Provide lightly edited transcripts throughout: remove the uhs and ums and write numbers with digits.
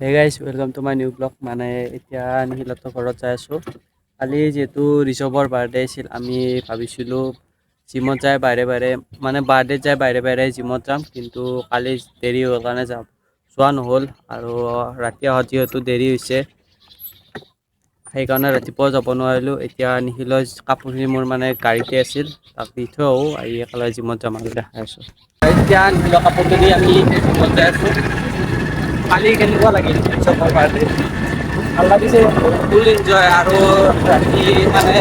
Hey guys, welcome to my new vlog. মানে এতিয়া নিখিলতৰ ঘৰত যাই আছো। কালি যেহেতু ঋষভৰ বাৰ্থডে আছিল, আমি ভাবিছিলো জিমত যাই বাৰে মানে বাৰ্থডে যাই বাৰে জিমত যাম, কিন্তু কালি দেৰি হোৱাৰ কাৰণে যোৱা নহ'ল আৰু ৰাতি অহাত যিহেতু দেৰি হৈছে সেইকাৰণে ৰাতিপুৱা যাব নোৱাৰিলোঁ। এতিয়া নিখিলৰ কাপোৰখিনি মোৰ মানে গাড়ীতে আছিল, তাক দি থৈ আহোঁ, আহি একেলগে জিমত যাম আৰু দেখাই আছোঁ। এতিয়া নিখিলৰ কাপোৰখিনি আমি জিমত যাই আছোঁ। কালি কেনেকুৱা লাগিল ঋষভৰ বাৰ্থডে? ভাল লাগিছে, ফুল এনজয়। আৰু ৰাতি মানে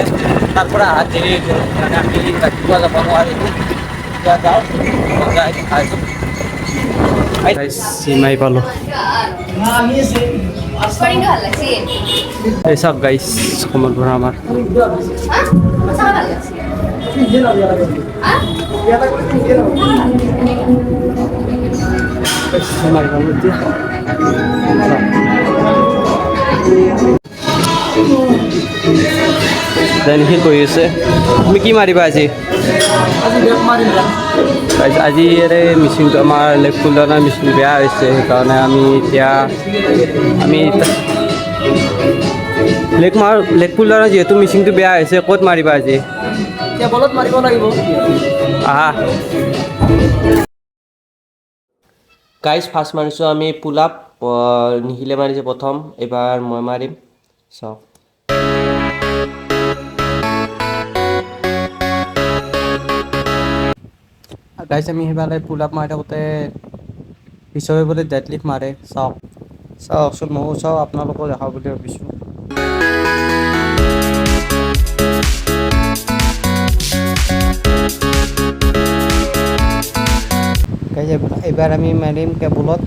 তাৰ পৰা অহা দেৰি মানে আমি ৰাতিপুৱা যাব নোৱাৰিলোঁ। এতিয়া যাওঁ যাই খাইছোঁ চিমাই পালোঁ। এই চাওক গাইছ কমল পৰা আমাৰ নিখিল কৰি আছে। তুমি কি মাৰিবা আজি? আজি মেচিনটো আমাৰ লেগ পুলডাউনৰ মেচিন বেয়া হৈছে, সেইকাৰণে আমি এতিয়া লেগ পুলডাউনৰ যিহেতু মেচিনটো বেয়া হৈছে, ক'ত মাৰিবা আজি? বলত মাৰিব লাগিব। আহা গাইজ, ফাৰ্ষ্ট মাৰিছোঁ আমি পুল আপ। নিখিলে মাৰিছে প্ৰথম, এইবাৰ মই মাৰিম, চাওক। গাইজ, আমি সেইফালে পুল আপ মাৰি থাকোঁতে ঋষভে বোলে ডেডলিফ্ট মাৰে, চাওকচোন। ময়ো চাওঁ, আপোনালোকেও দেখা বুলি ভাবিছোঁ। গাইজ, এইবাৰ আমি মাৰিম কেবুলত।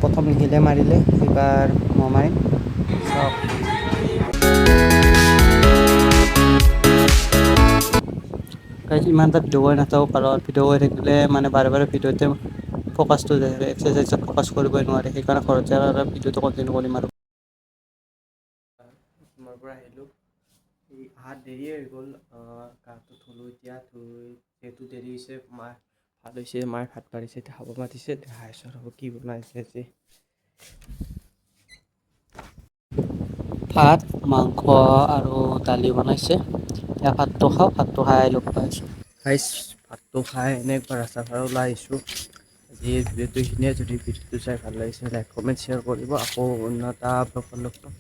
প্ৰথম নিখিলে মাৰিলে, এইবাৰ মই মাৰিম, চাওক। গাইজ, ইমান এটা ভিডিঅ' কৰি নাথাকোঁ, কাৰণ ভিডিঅ' কৰি থাকিলে মানে বাৰে ভিডিঅ'তে ফ'কাছটো যায়, এক্সাৰচাইজত ফ'কাছ কৰিবই নোৱাৰে। সেইকাৰণে ঘৰত যাই আৰু ভিডিঅ'টো কণ্টিনিউ কৰিম আৰু। জিমৰ পৰা আহিলোঁ, অহাত দেৰিয়ে হৈ গ'ল। গাটো ধুলোঁ এতিয়া, যিহেতু দেৰি হৈছে। মায়ে ভাত হৈছে, মায়ে ভাত বাঢ়িছে, এতিয়া খাব মাতিছে, দেখাই আছোঁ আৰু কি বনাইছে আজি। ভাত, মাংস আৰু দালি বনাইছে। এতিয়া ভাতটো খাওঁ, ভাতটো খাই লগ পাইছোঁ। গাইজ, ভাতটো খাই এনেই ৰাস্তাৰ ফালে ওলাই আহিছোঁ। আজি ভিডিঅ'টো এইখিনিয়ে। যদি ভিডিঅ'টো চাই ভাল লাগিছে, লাইক কমেণ্ট শ্বেয়াৰ কৰিব। আকৌ অন্য এটা ব্লগত লগ পাম।